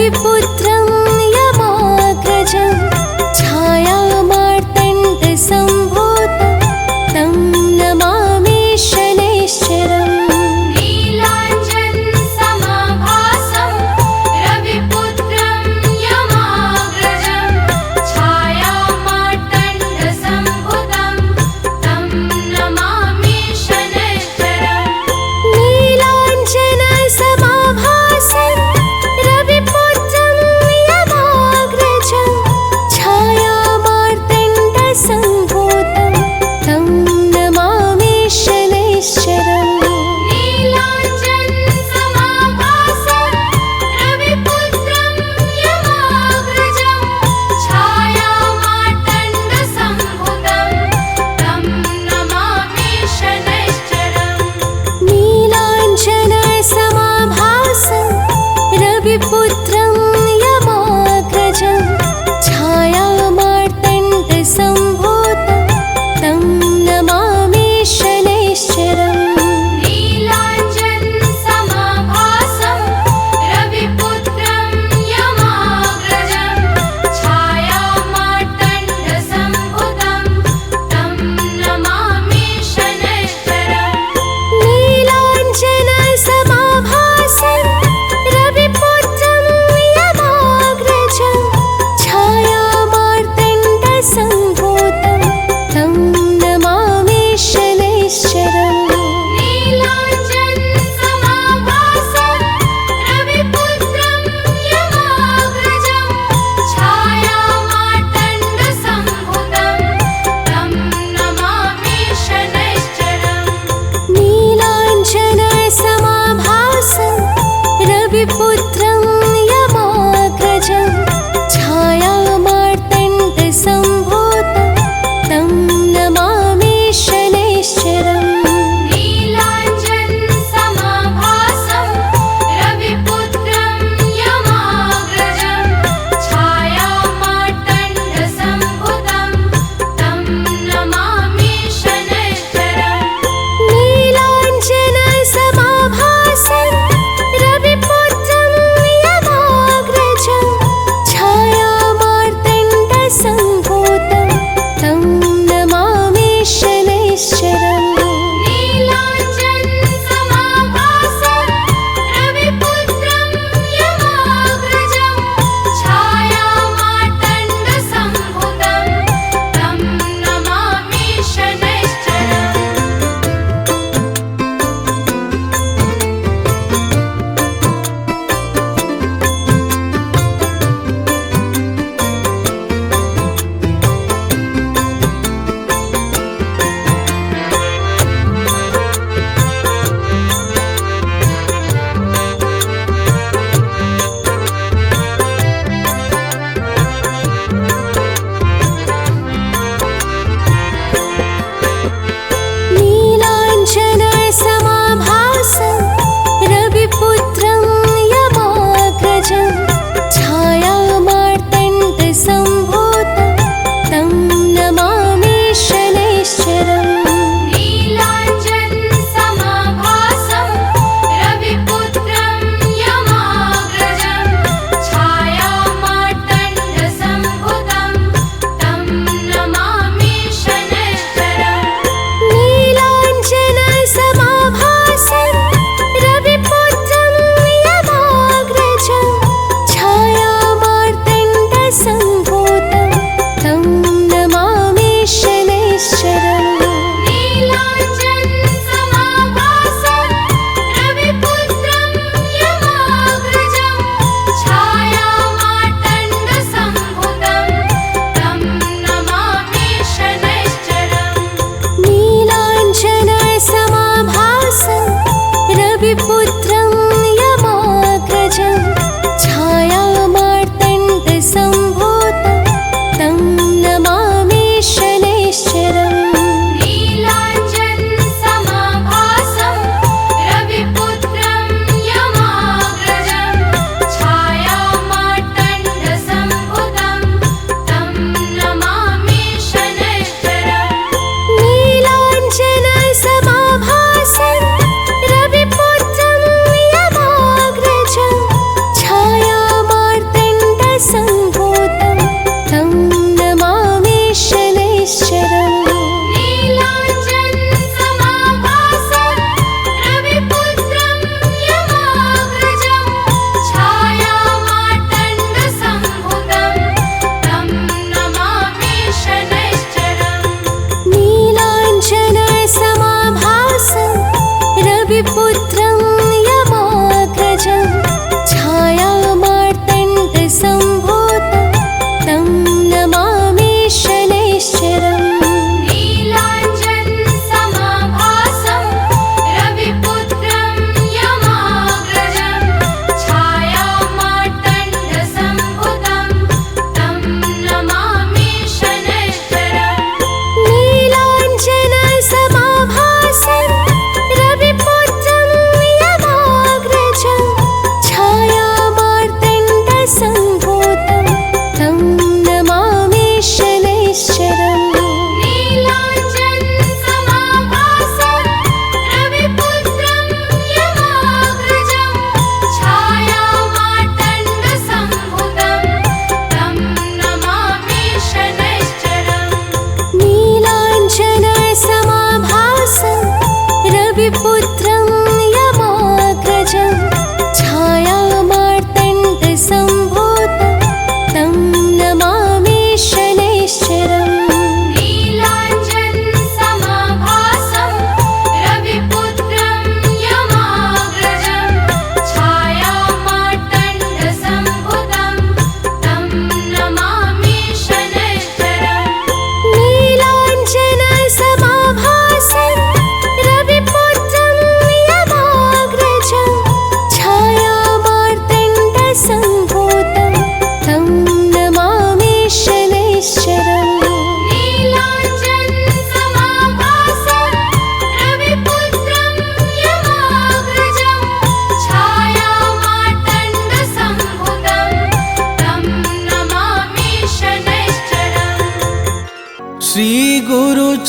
रविपुत्रं यमाग्रजं छायामार्तण्डसम्भूतं तं नमामि शनैश्चरम् नीलाञ्जनसमाभासं रविपुत्रं यमाग्रजं छायामार्तण्डसम्भूतं तं नमामि शनैश्चरम् नीलाञ्जनसमाभासं रविपुत्रं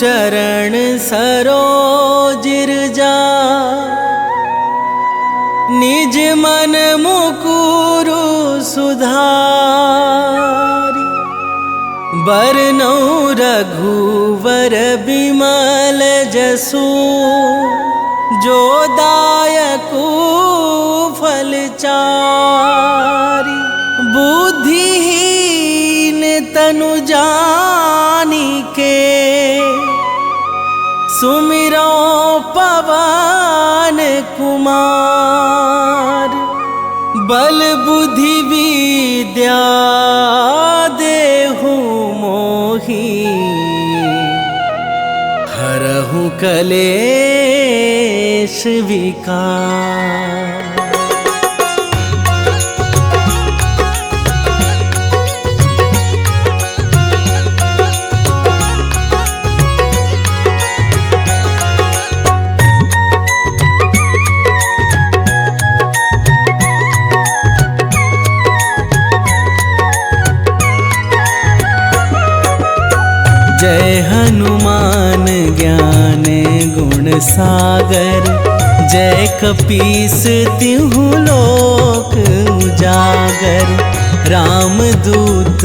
चरण सरोजिर जा, निज मन मुकुरु सुधारि। बरनौ रघुवर बिमल जसु, जो दायकु फल चारि। बुद्धिहीन तनु जानिके, सुमिरो पवन कुमार। बल बुद्धि विद्या देहु मोहि, हरहु कलेश विकार। जय हनुमान ज्ञान गुण सागर, जय कपीस तिहु लोक उजागर। रामदूत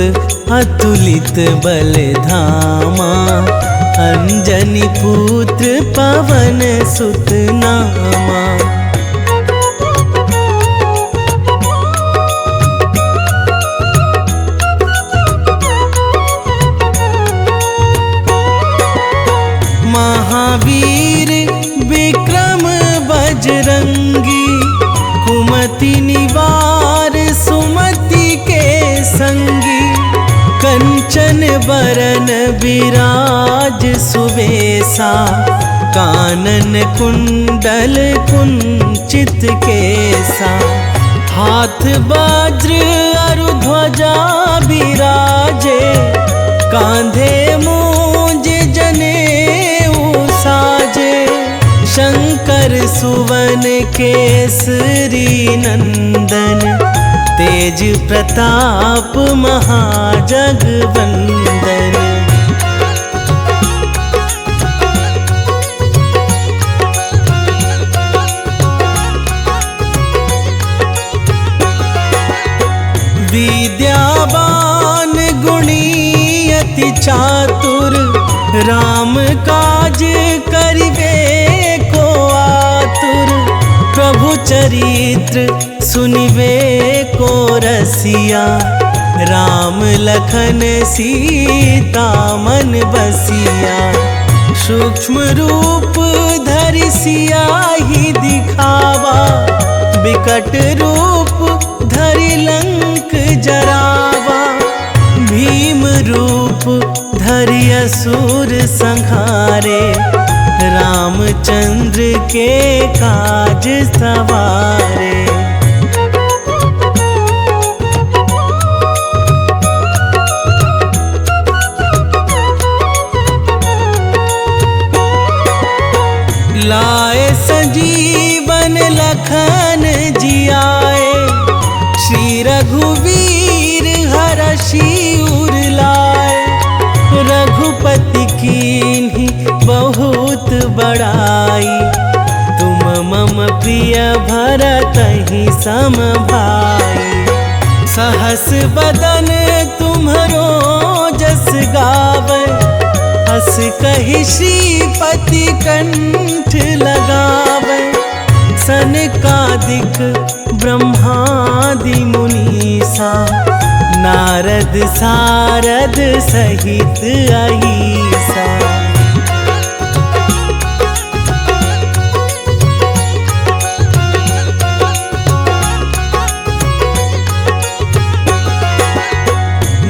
अतुलित बल धामा, अंजनी पुत्र पवन सुत नामा। महावीर विक्रम बजरंगी, कुमति निवार सुमति के संगी। कंचन बरन विराज सुबेसा, कानन कुंडल कुंचित केसा। हाथ वज्र अरु ध्वजा बिराजे, कांधे मूंज जनेऊ साजे। शंकर सुवन केसरी नंदन, तेज प्रताप महाजगवंदन। विद्यावान गुणी अति चातुर, राम काज करिबे को आतुर। प्रभु चरित्र सुनिबे को रसिया, राम लखन सीता मन बसिया। सूक्ष्म रूप धरि सियाहि दिखावा, बिकट रूप धरि लंक जरावा। भीम रूप धरि असुर संहारे, रामचंद्र के काज सवारे। लाए संजीवन लखन जियाए, श्री रघुवीर हरषि उर लाए। रघुपति कीन्ही बहुत बड़ाई, तुम मम प्रिय भरतहि सम भाई। सहस बदन तुम्हरो जस गावै, हस कहि श्रीपति कंठ लगावै। सनकादिक ब्रह्मादि मुनीसा, नारद सारद सहित अहिसा।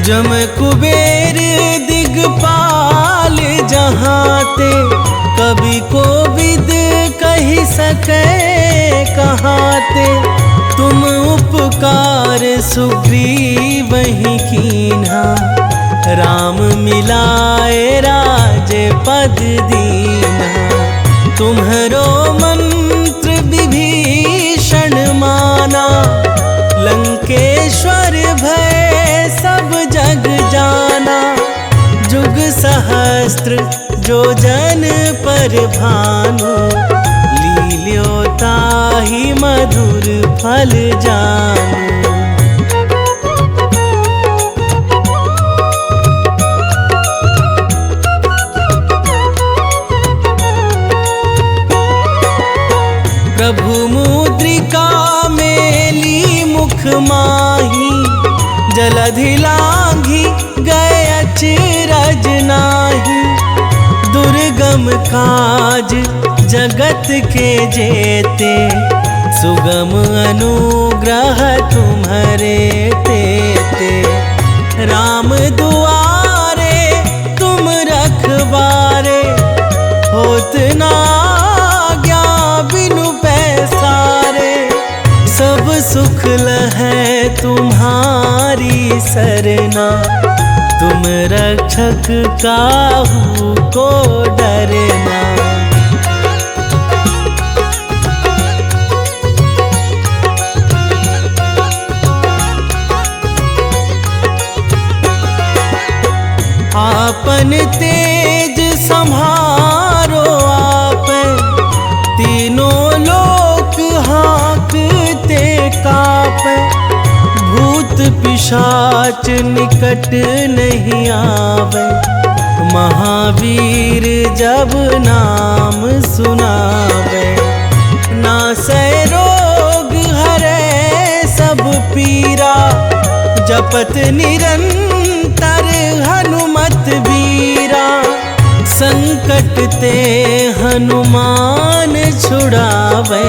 जम कुबेर दिगपाल जहाते, कवि कोविद कहि सकै कहाते। तुम उपकार सुग्रीवहि कीन्हा, राम मिलाए राजपद दीन्हा। तुम्हरो मंत्र विभीषण माना, लंकेश्वर भय सब जग जाना। जुग सहस्र सहस्त्र जो जन पर भानु, लील्योता ही मधुर फल जानू। प्रभु मुद्रिका मेली मुख माही, जलधि लांघी गए अचरज नाही। दुर्गम काज जगत के जेते, सुगम अनुग्रह तुम्हारे तेते। राम दुआरे तुम रखवारे, होत ना आज्ञा बिनु पैसारे। सब सुख लहै तुम्हारी सरना, तुम रक्षक काहू को डरना। आपन तेज सम्हारो आप, तीनों लोक हाँकते कापै। भूत पिशाच निकट नहीं आवे, महावीर जब नाम सुनावे। नासै रोग हरै सब पीरा, जपत निरंतर हनुमत बीरा। संकट ते हनुमान छुड़ावे,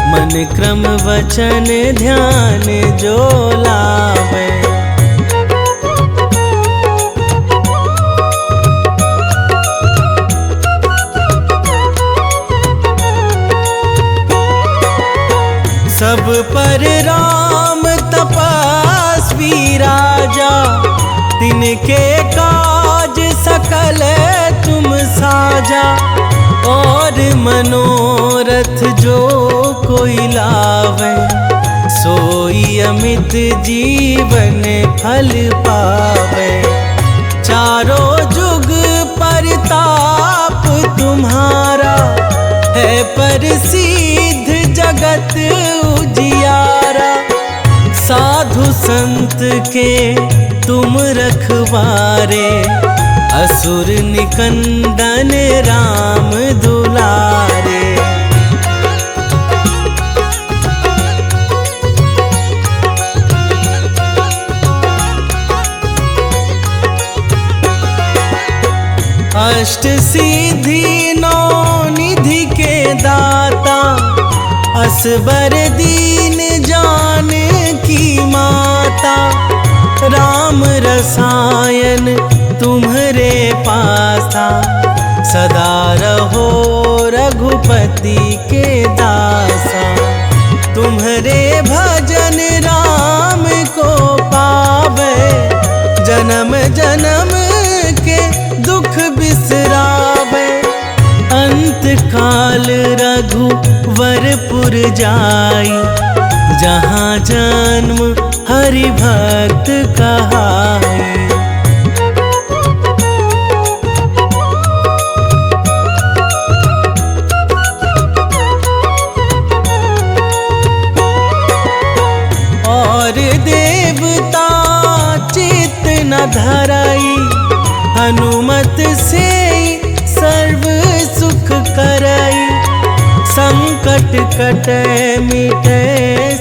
मन क्रम वचन ध्यान जो लावे। सब पर राम तपस्वी राजा, तिनके काज सकल तुम साजा। और मनोरथ जो कोई लावे, सोई अमित जीवन फल पावे। चारों जुग परताप तुम्हारा, है प्रसिद्ध जगत उजियारा। साधु संत के तुम रखवारे, असुर निकंदन राम दुलारे। अष्ट सिद्धि नौ निधि के दाता, असबर दीन जान की माता। राम रसायन तुम्हारे पासा, सदा रहो रघुपति के दासा। तुम्हारे भजन राम को पावे, जन्म जन्म के दुख बिसरावे। अंत काल रघुवरपुर जाई, जहाँ जन्म हरि भक्त कहाई। और देवता चित्त न धराई, हनुमत से सर्व सुख करई। संकट कटे मिटे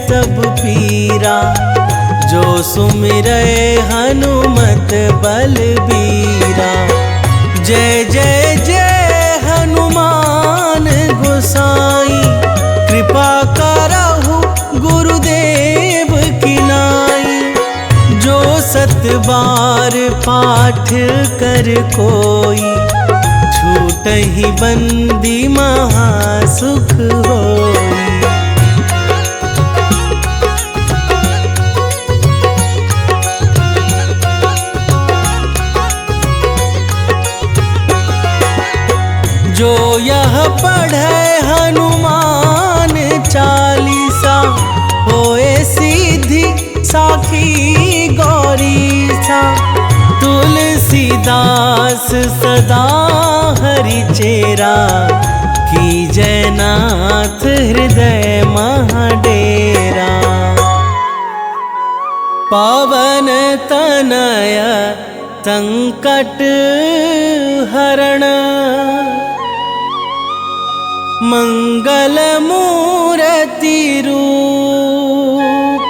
सब पीरा, जो सुमिरै हनुमत बलबीरा। जय जय जय हनुमान गोसाई, कृपा करहु गुरुदेव की नाई। जो सत बार पाठ कर कोई, छूटहि बंदी महासुख होई। जो यह पढ़े हनुमान चालीसा, होए सीधी साखी गौरीसा। तुलसीदास दास सदा हरि चेरा, की जयनाथ हृदय महाडेरा। पावन तनय संकट हरण, मंगल मूर्ति रूप,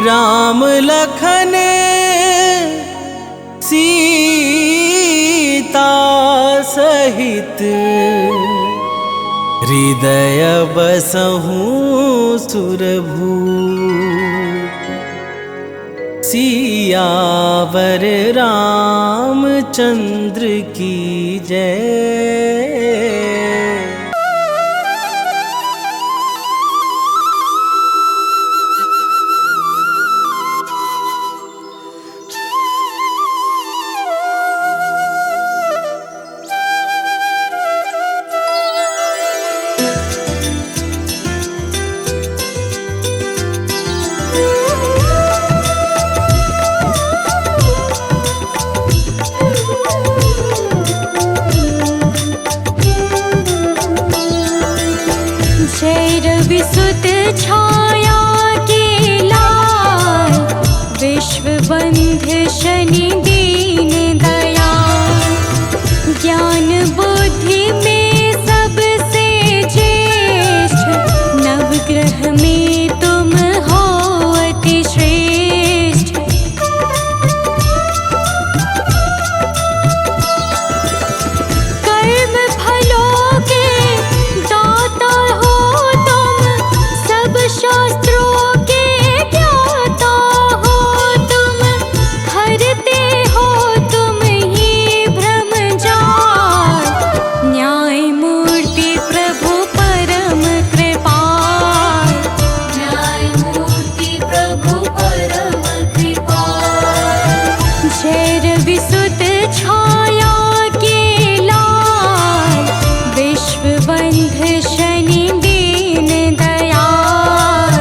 राम लखन सीता सहित, हृदय बसहु सुरभूप। सियावर रामचंद्र की जय। जय रविसुत छाया के लाल, विश्व बंध्य शनि दीन दयाल। ज्ञान बुद्धि में सबसे ज्येष्ठ, नवग्रह में तुम हो अति श्रेष्ठ। कर्म फलों के दाता हो तुम, सब शास्त्रों के ज्ञाता हो तुम। हरते हो तुम ही भ्रम जाल, न्याय मूर्ति प्रभु परम कृपाल। न्याय मूर्ति प्रभु परम कृपाल। जय रविसुत छाया के लाल, विश्व बंध्य शनि दीन दयाल।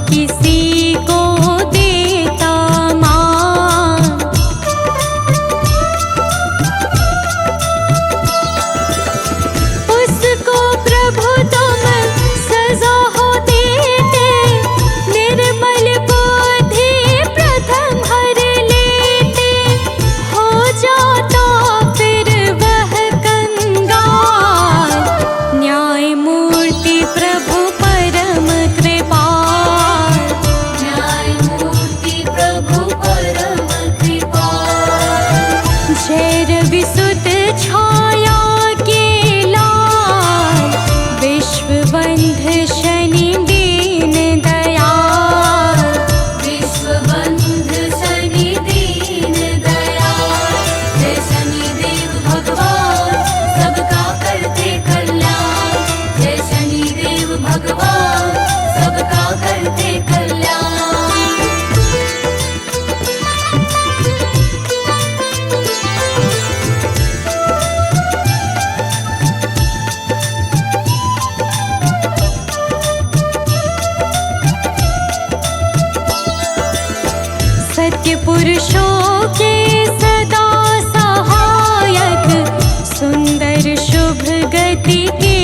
किसी को देता मान। उसको प्रभु तुम सजा हो देते, निर्मल बुद्धि प्रथम हर लेते, हो जाता फिर वह कंगाल। न्याय मूर्ति प्रभु परम कृपाल, न्यायमूर्ति प्रभु परम कृपाल। जय रवि सुत छाया के लाल, विश्वबंध शनि दीन दयाल। विश्वबंध शनि दीन दयाल। जय शनिदेव भगवान सबका करते कल्याण। जय शनिदेव भगवान सबका करते कल्याण। सत्य पुरुषों के सदा सहायक, सुंदर शुभ गति के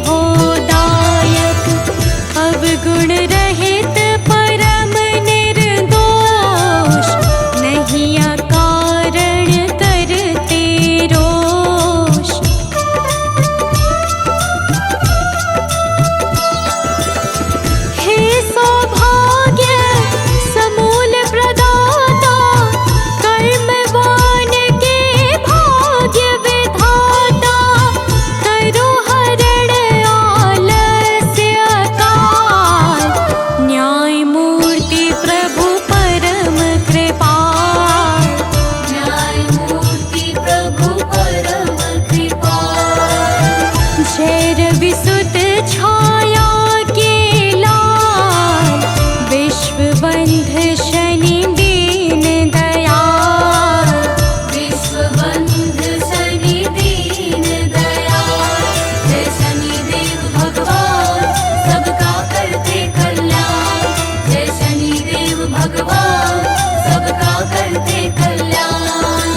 हो दायक। अवगुण रहित परम निर्दोष, नहीं अकारण करते रोष। हे सौभाग्य समूल प्रदाता, कर्मवान के भाग्य विधाता। करो हरण आलस्य काल, न्याय मूर्ति प्रभु परम कृपाल। न्यायमूर्ति प्रभु परम कृपाल। जय रवि सुत छाया के लाल, विश्वबंध शनि दीन दयाल। विश्वबंध शनि दीन दयाल। जय शनिदेव भगवान सबका करते कल्याण। जय शनिदेव भगवान सबका करते कल्याण।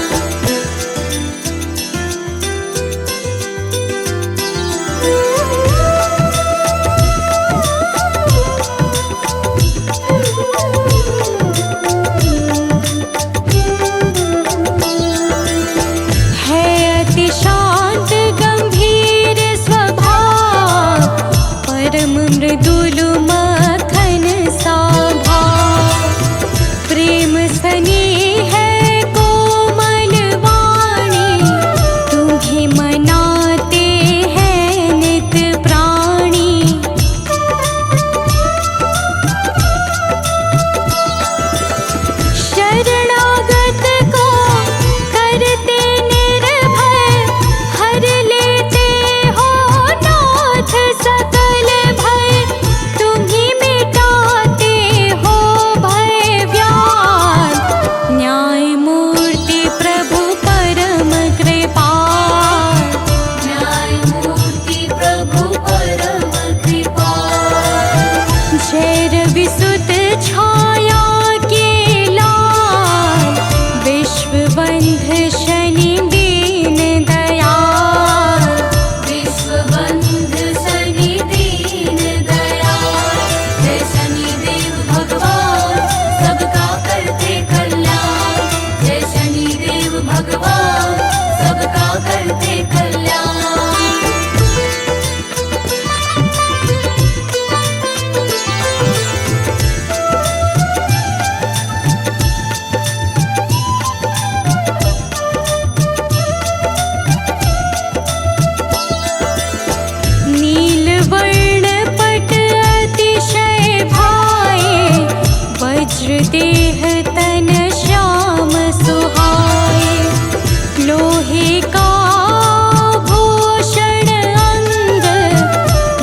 है अति शांत गंभीर स्वभाव, परम मृदुल मखन सा भाव। प्रेम स्नेह है कोमल वाणी, तुम्हें मनाते हैं नित प्राणी। शरणागत को करते निर्भय, हर लेते हो नाथ सकल भय। तुम्ही मिटाते हो भय व्याल, न्याय मूर्ति प्रभु परम कृपाल। न्यायमूर्ति प्रभु परम कृपाल। जय रवि सुत छाया के लाल, विश्वबंध शनि दीन दयाल। विश्वबंध शनि दीन दयाल। जय शनिदेव भगवान सबका करते कल्याण। जय शनिदेव भगवान सबका करते कल्याण। नीलवर्ण पट अतिशय भाए, वज्र देह तन श्याम सुहाए। लोहे का भूषण अंग,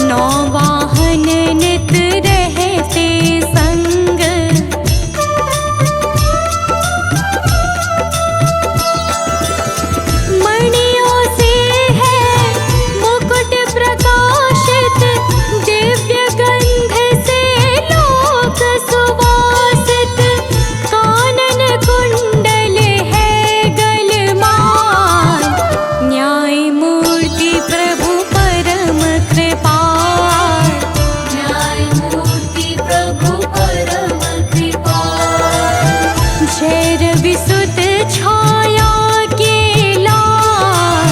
नौ वाहन नित रहते संग। सुवासित कानन कुंडल है गलमान। न्यायमूर्ति प्रभु परम कृपाल। न्यायमूर्ति प्रभु परम कृपाल। जय रवि सुत छाया के लाल।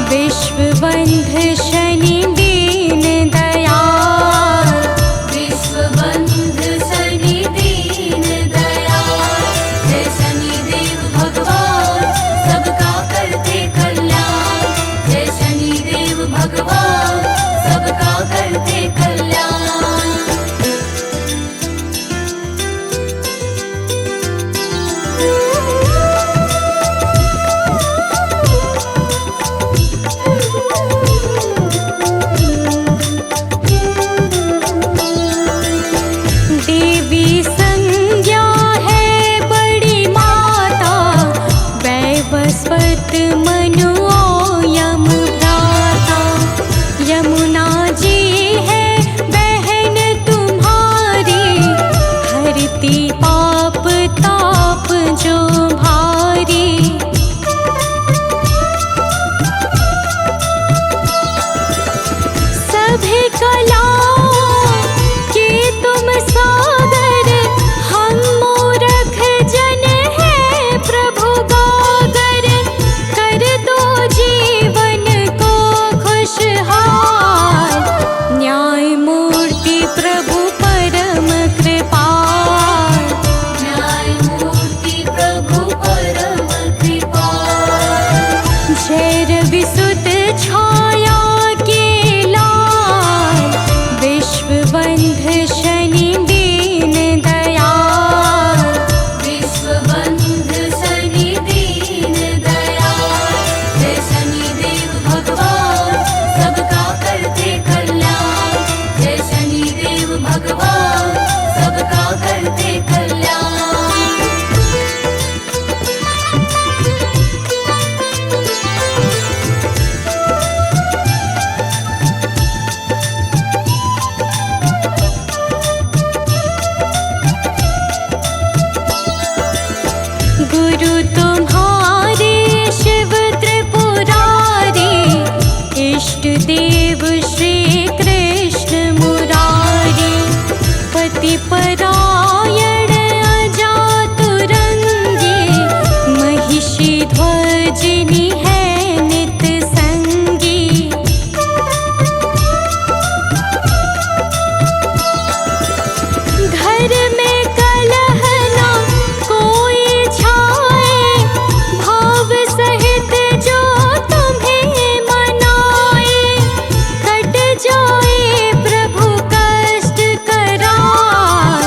विश्वबंध शनि दीन दयाल। विश्वबंध शनि दीन दयाल। जय शनिदेव भगवान सबका करते कल्याण। जय शनिदेव भगवान सबका करते कल्याण। देवी संज्ञा है बड़ी माता। वैवस्वत मनु यम भ्राता। यमुना जी है बहन तुम्हारी। हरती पाप ताप जो भारी। सभी कलाओं के तुम सागर। हम मूरख जन है प्रभु गागर। कर दो जीवन को खुशहाल। न्यायमूर्ति प्रभु परम कृपाल। न्यायमूर्ति प्रभु परम कृपाल। जय रवि सुत छाया के लाल। विश्वबंध शनि दीन दयाल। विश्वबंध शनि दीन दयाल। जय शनिदेव भगवान सबका करते कल्याण। जय शनिदेव भगवान सबका करते कल्याण। गुरु तुम्हारे शिव त्रिपुरारी। इष्ट देव श्री कृष्ण मुरारी। पति परायण अजातुरंगी। महिषी ध्वजिनी है नित संगी। घर में कलह न कोई छाए। भाव सहित जो तुम्हें मनाए। कट जाए प्रभु कष्ट कराल।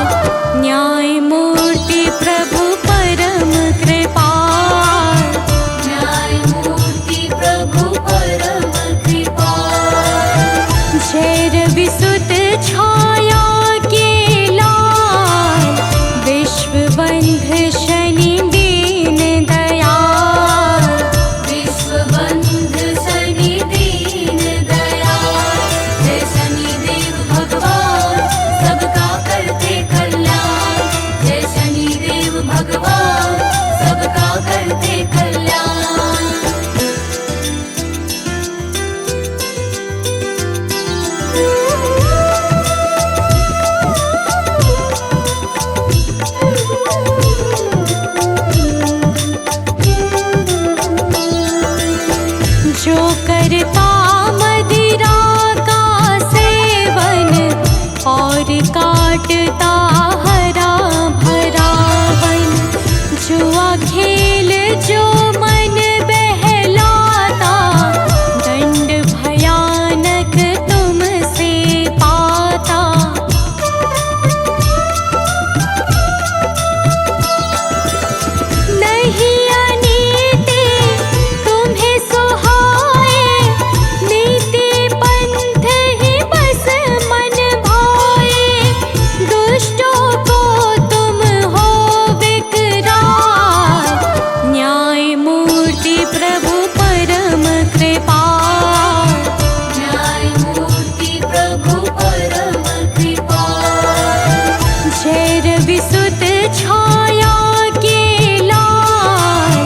रविसुत छाया के लाल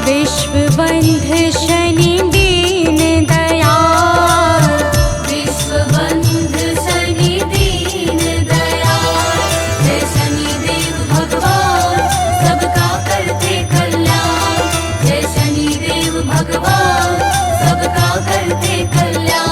विश्वबंध शनि दीन दयाल। विश्वबंध शनि दीन दयाल। जय शनिदेव भगवान सबका करते कल्याण। जय शनिदेव भगवान सबका करते कल्याण।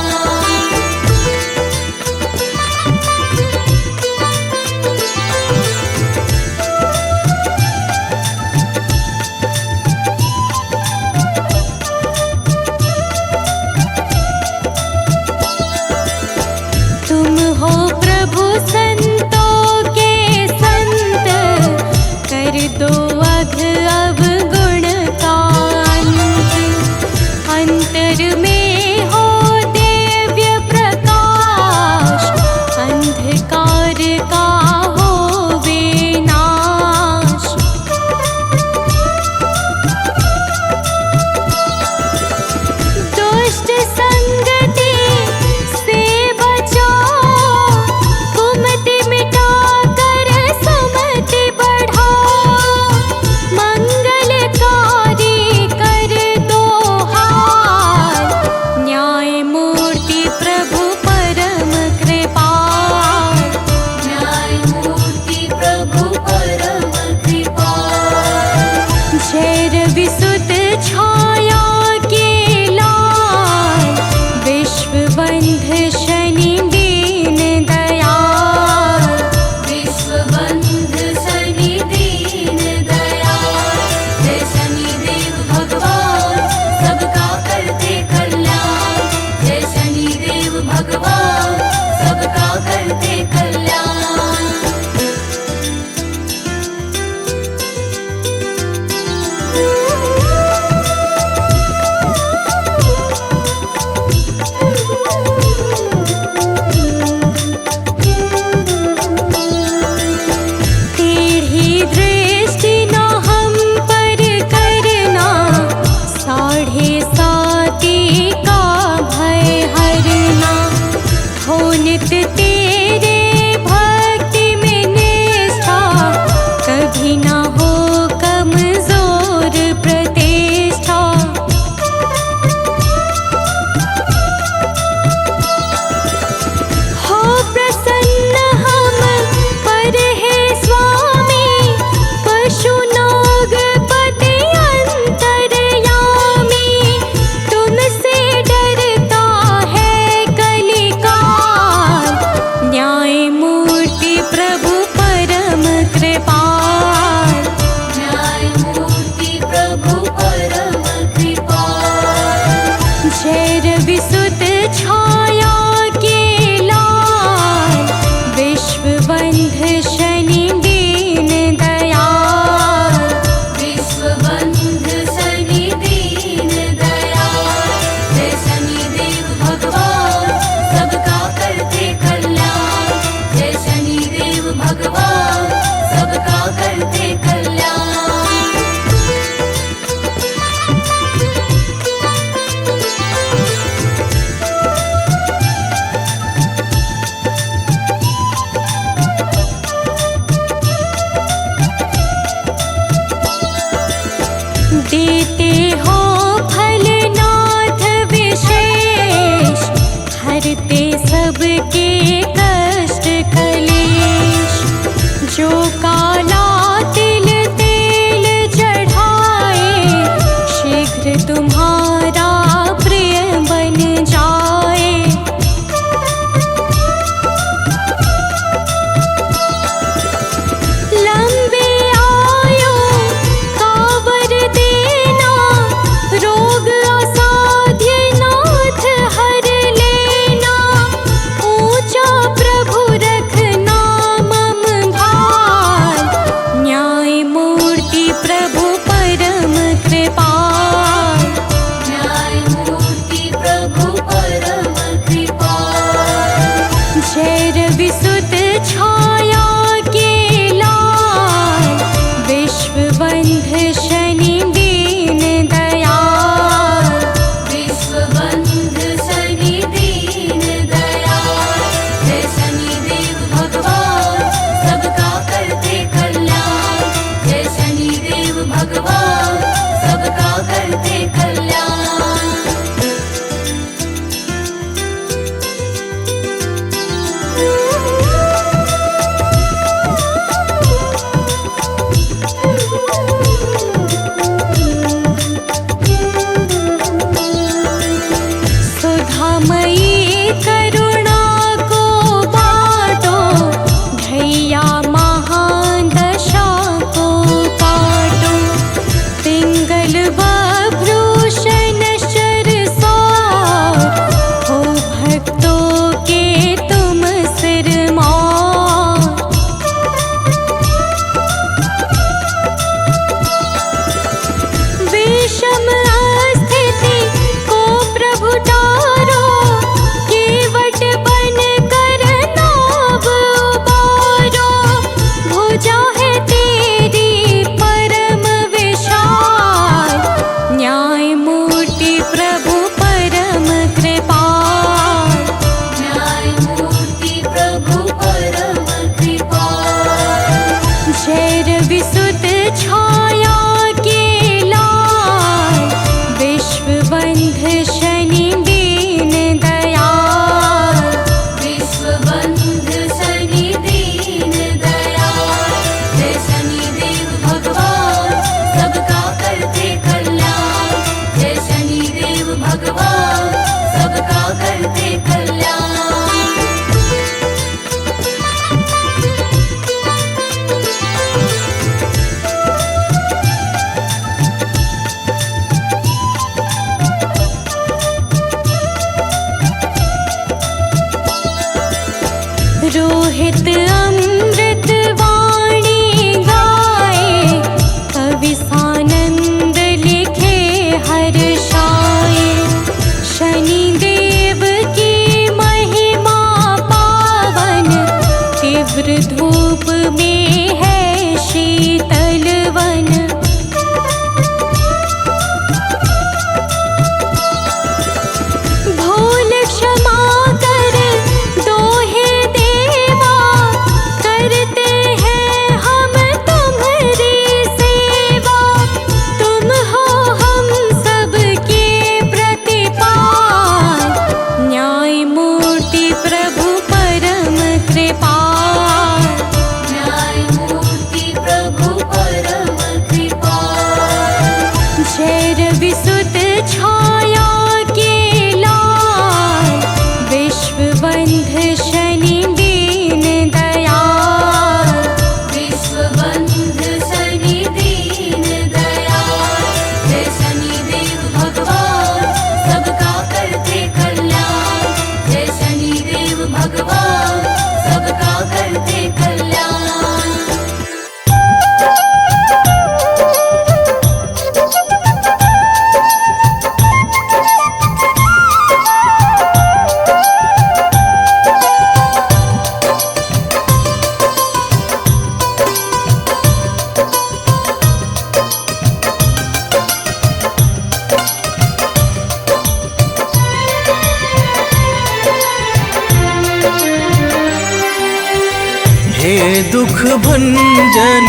दुख भंजन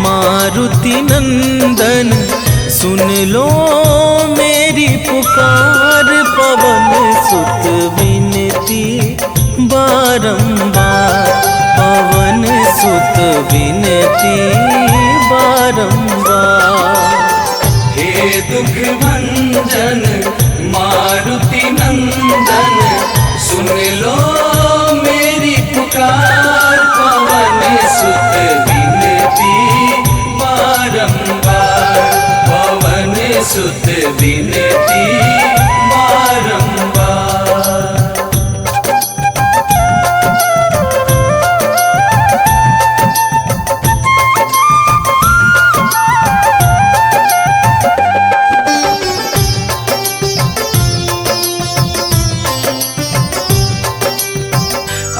मारुति नंदन, सुन लो मेरी पुकार। पवन सुत विनती बारंबार, पवन सुत विनती बारंबार। हे दुख भंजन मारुति नंदन, सुन लो मेरी पुकार। पवन सुत विनती बारंबार, पवन सुत विनती बारंबार।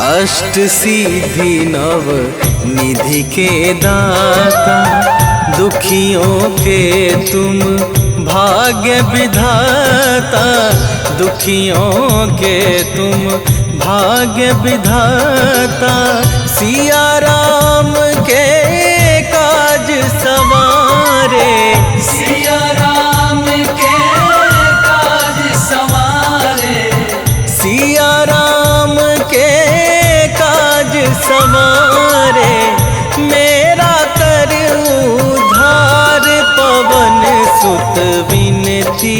अष्ट सिद्धि नव निधि के दाता, दुखियों के तुम भाग्य विधाता। दुखियों के तुम भाग्य विधाता, सिया राम के काज सवारे। सिया राम के काज सवारे, सिया राम के काज सवारे। मेरा कर उद्धार, पवन सुत विनती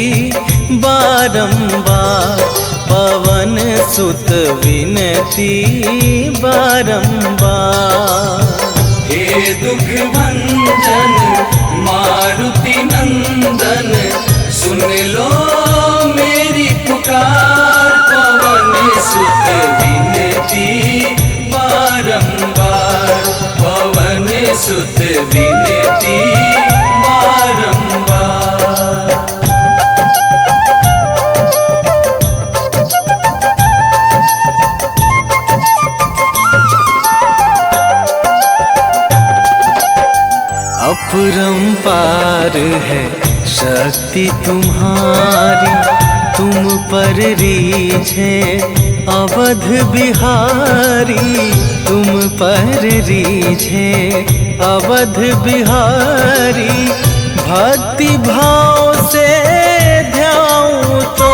बारंबार, पवन सुत विनती बारंबार। हे दुख भंजन मारुति नंदन, सुन लो मेरी पुकार। पवन सुत विनती बारंबार, पवन सुत विनती बारंबार। अपरंपार है शक्ति तुम्हारी, तुम पर रीझे अवध बिहारी। तुम पर रीझे अवध बिहारी, भक्ति भाव से ध्याऊं तो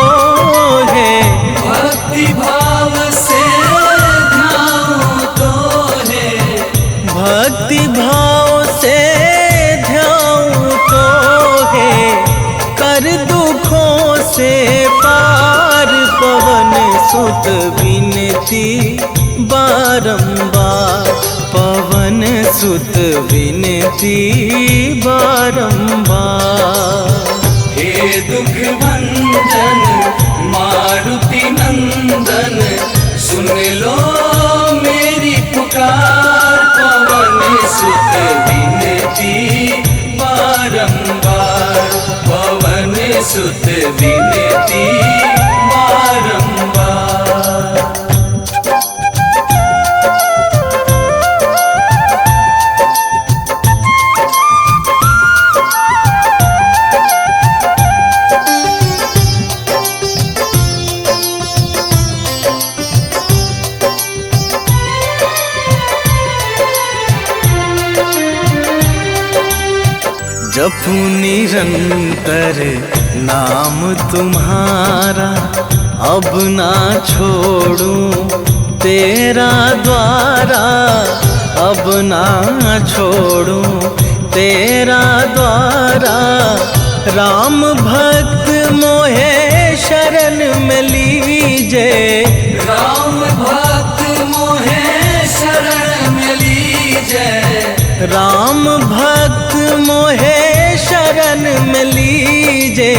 है। भक्ति भाव से ध्याऊं तो है, भक्ति भाव से ध्याऊं तो है। कर दुखों से पार, पवन सुत विनती बारंबार, पवन सुत विनती बारंबार। हे दुख भंजन मारुति नंदन, सुन लो मेरी पुकार। पवन सुत विनती बारंबार, पवन सुत विनती बारंबार। जपू निरंतर नाम तुम्हारा, अब ना छोड़ूं तेरा द्वारा। अब ना छोड़ूं तेरा द्वारा। राम भक्त मोहे शरण में लीजे। राम भक्त मोहे शरण में लीजे। राम भक्त मोहे शरण में लीजे।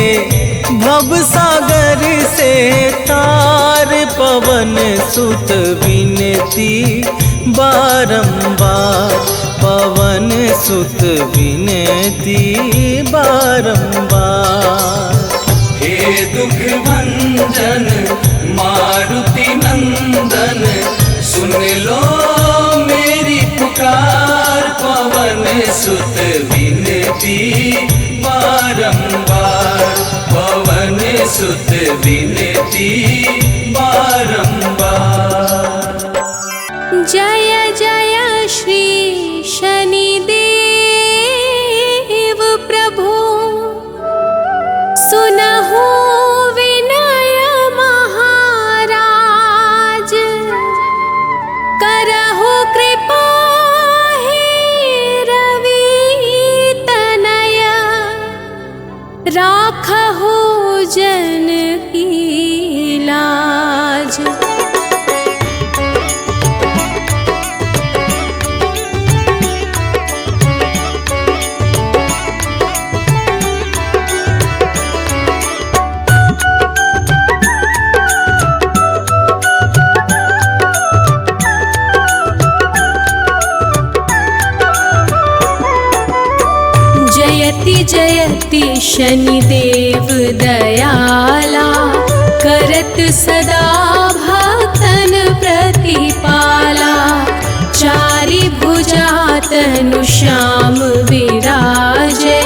भव सागर से तार, पवन सुत विनती बारंबार। पवन सुत विनती बारंबार। हे दुख भंजन मारुति नंदन, सुन लो मेरी पुकार। पवन सुत विनती बारंबार। पवन सुत विनती बारंबार। जय जय श्री राखहु जन की लाज। जयति जयति शनिदेव दयाला, करत सदा भक्तन प्रतिपाला। चारि भुजा तनु श्याम विराजे,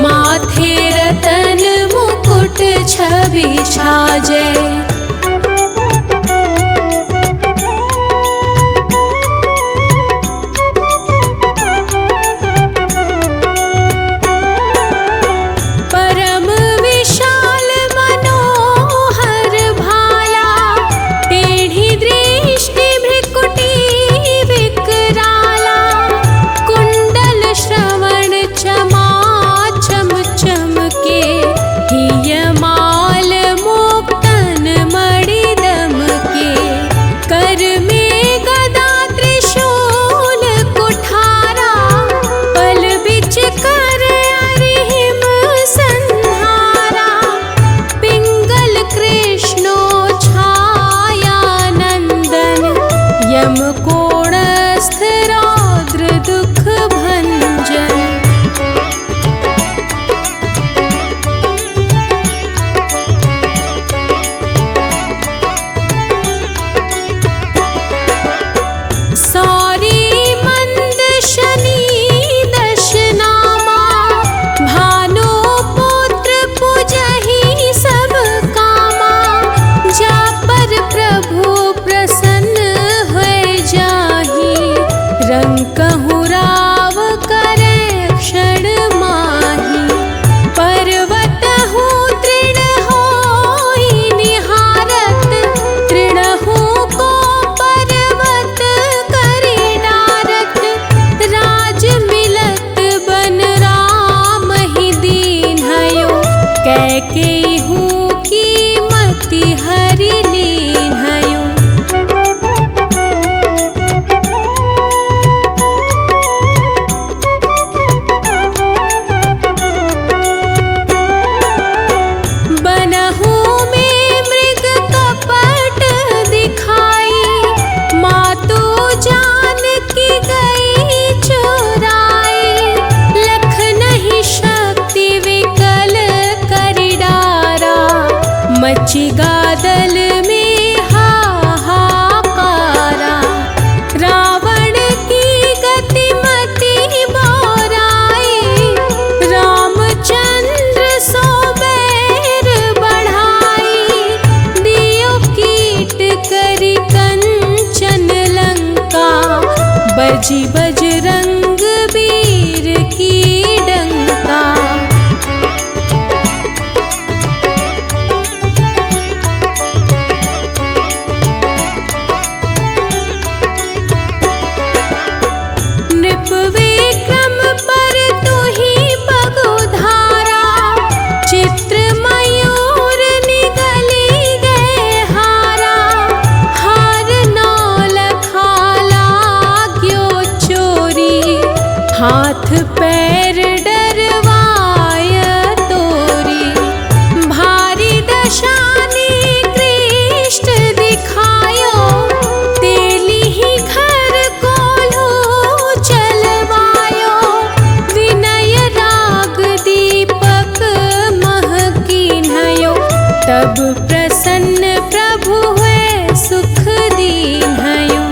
माथे रतन मुकुट छवि छाजे। मची गादल में हाहाकारा, रावण की गतिमति बोराई। रामचंद्र सो बैर बढ़ाई, दियो कीट करी कंचन लंका। बजी बजरंग वीर की डंका। हाथ पैर डरवाय तोरी, भारी दशानी कृष्ण दिखायो। तेली ही घर कोल्हू चलवायो, विनय राग दीपक महकीन्हयो। तब प्रसन्न प्रभु हुए सुख दीन्हयो।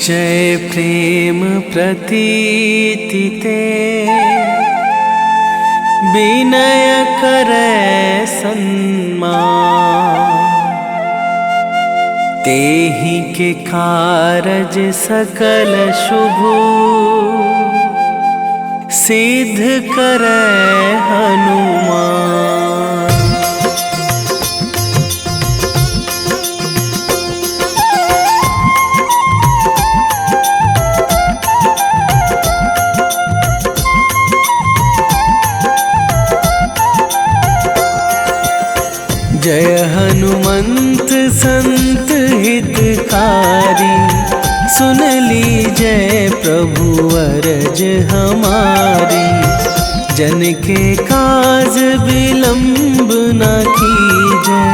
जय प्रेम प्रतीति ते विनय करे सन्मान। तेहि के कारज सकल शुभ सिद्ध करे हनुमान। जय हनुमंत संत हितकारी, सुन लीजय प्रभु अरज हमारी। जन के काज विलंब न कीजय,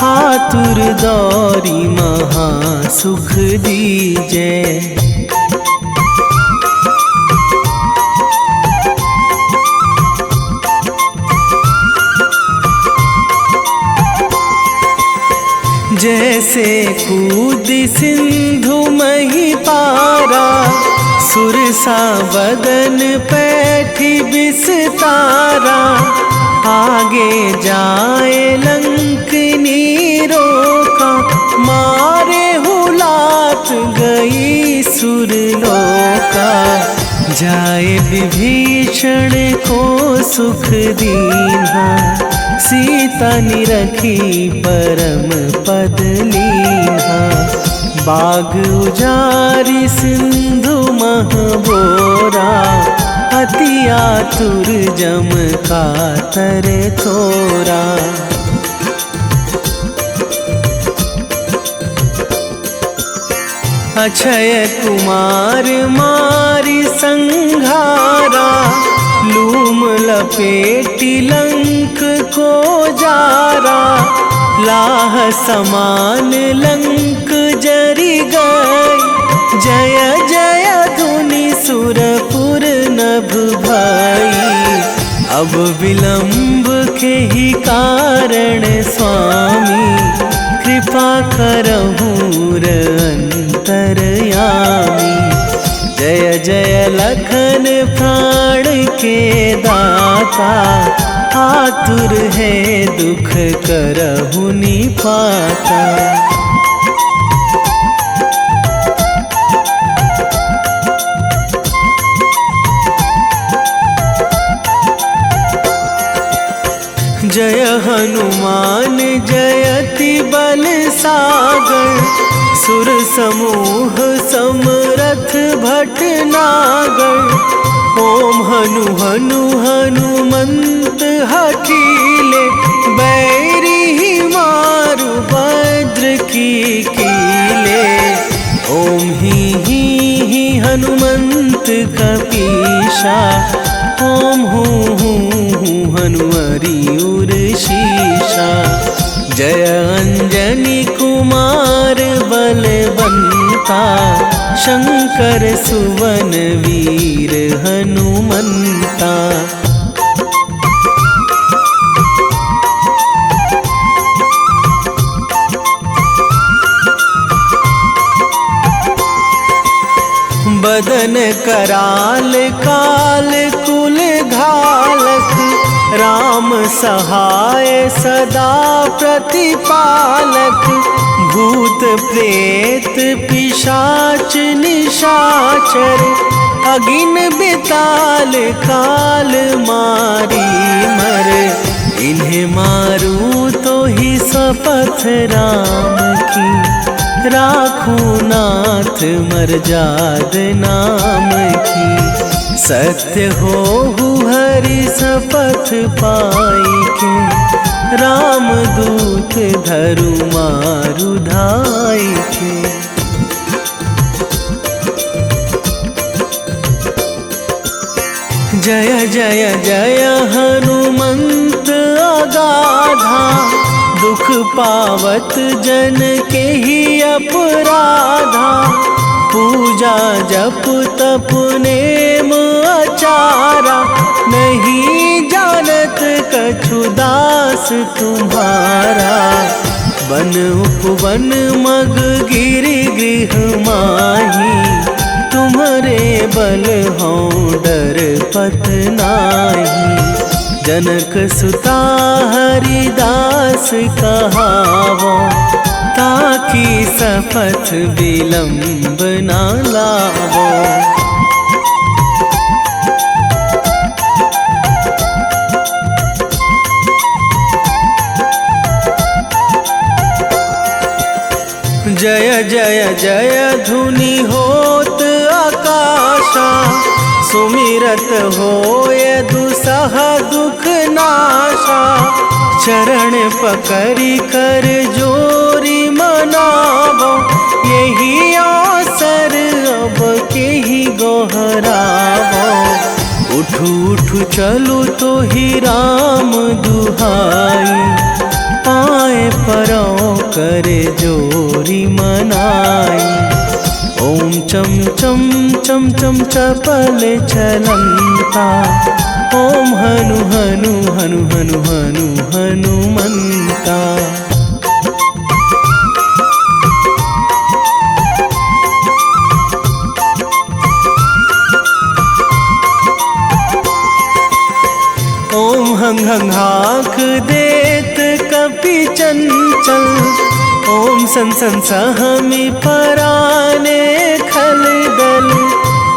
आतुर दौरी महा सुख दीजय। जैसे कूदी सिंधु मही पारा, सुरसा बदन पैठी बिस्तारा। आगे जाए लंकनी रोका, मारे हुलात गई सुरलोका। जाए विभीषण को सुख दीन्हा, सीता निरखी परम पद लीन्हा। बाग उजारी सिंधु महबोरा, अति आतुर जम कातर थोरा। अक्षय कुमार मारी संघारा, लूम लपेटी लंक को जारा। लाह समान लंक जरी गई, जय जय धुनि सुरपुर नभ भई। अब विलंब के ही कारण स्वामी, कृपा करहूँ अंतरयामी। जय जय लखन प्राण के दाता, आतुर है दुख करहु निपाता। जय हनुमान जयति बल सागर, सुर समूह समरथ भटनागर। ओम हनु हनु हनुमंत हठीले, बैरी ही मारु भद्र की कीले। ओम ही हनुमंत कपीशा, ओम हूँ हनुमरी उर शीशा। जय अंजनी कुमार बलवंता, शंकर सुवन वीर हनुमंता। बदन कराल काल कुल घालक, राम सहाय सदा प्रतिपालक। भूत प्रेत पिशाच निशाचर, अगिन बिताल काल मारी मर। इन्हें मारू तो ही शपथ राम की, राखूं नाथ मर्याद नाम की। सत्य हो हरि शपथ पाई के, राम दूत धरु मारु धाई के। जय जय जय हनुमंत अगाधा, दुख पावत जन के ही अपराधा। पूजा जप तप नेम आचारा, नहीं जानत कछु दास तुम्हारा। वन उपवन मग गिरि गृह माही, तुम्हारे बल हों डर पत नाही। जनक सुता हरिदास कहावो, ताकि सपथ विलंब ना लावो। जय जय जय धुनि होत आकाशा, सुमिरत होय दुसह दुख नाशा। चरण पकड़ी कर जोरी मनावो, यही अवसर अब के ही गोहरावो। उठू उठू चलू तो ही राम दुहाई, पाए परो करे जोरी मनाई। ओम चम चम चम चम चपल चलंता, ओम हनु हनु हनु हनु हनु हनुमंता। ओम हंग हंग हाक देत कपि चंचल, ओम सन सन सहमी पराने खल दल।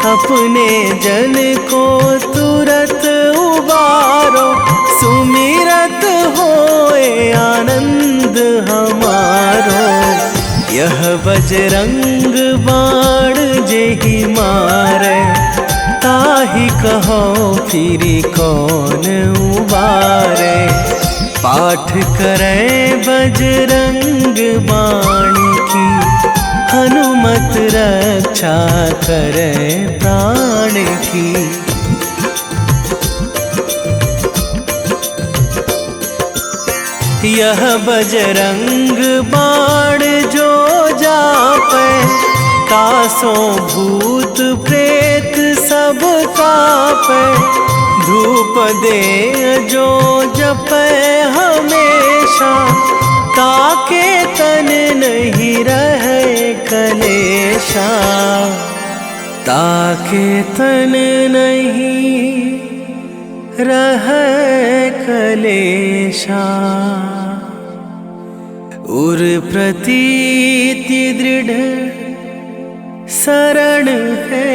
अपने जन को तुरत उबारो, सुमिरत होए आनंद हमारो। यह बजरंग बाण जेहि मारे, ताहि कहो फिरी कौन उबारे। पाठ करें बजरंग बाण की, हनुमत रक्षा करे प्राण की। यह बजरंग बाण जो जापे, तासों भूत प्रेत सब कापे। धूप दे जो जपे हमेशा, ताके तन नहीं रहे कलेशा। ताके तन नहीं रहे कलेशा। उर प्रतीति दृढ़ शरण है,